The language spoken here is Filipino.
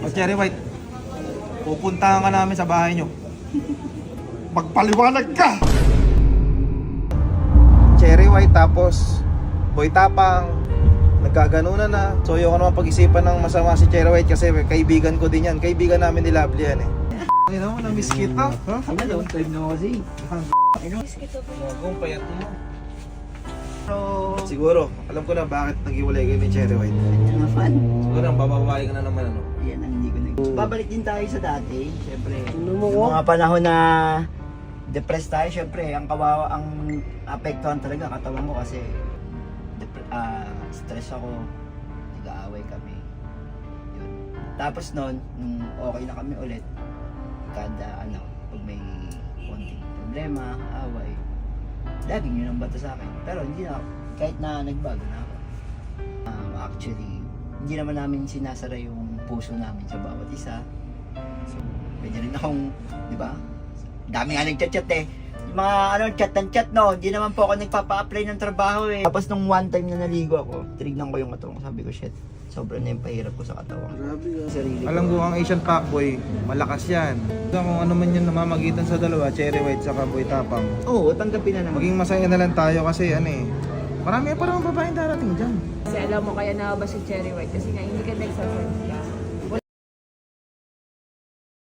O Cherry White, pupuntahan ka namin sa bahay nyo. Magpaliwanag ka! Cherry White tapos Boy Tapang, nagkaganunan na. So yung naman pag-isipan ng masama si Cherry White kasi kaibigan ko din yan. Kaibigan namin ni Lovely yan eh. Ay naman, na-miss kita. Ha? Ano, time na kasi. Miss kita po. Kung payat mo. Siguro, alam ko na bakit nag-iwalay kayo ni Cherry White. Ano fan? Siguro, ang bababae ka na naman ano. Yan ang hindi ko nag... Babalik din tayo sa dati. Siyempre, yung mga panahon na depressed tayo, siyempre, ang kawawa, ang apektuhan talaga katawan ko kasi stress ako, nag-aaway kami. Yun. Tapos noon, nung okay na kami ulit, kada pag may konting problema, away, lagi nyo nang bato sa akin. Pero hindi na, kahit na nagbago na ako. Actually, hindi naman namin sinasara yung puso namin sa bawat isa. So, pwede rin akong, di ba? Dami nga nagchat-chat eh. Yung mga chat ng chat no, hindi naman po ako nagpapa-apply ng trabaho eh. Tapos nung one time na naligo ako, tinignan ko yung katawan ko, sabi ko shit, sobrang na yung pahirap ko sa katawan. Grabe ah. Sarili ko. Alam ko ang Asian Packboy, malakas yan. Kung ano man yung namamagitan sa dalawa, Cherry White saka Boy Tapang. Oo, tanggapin na naman. Maging masaya na lang tayo kasi marami pa rin babaeng darating dyan. Kasi alam mo kaya nakaba si Cherry White kasi nga hindi ka nagsasalita.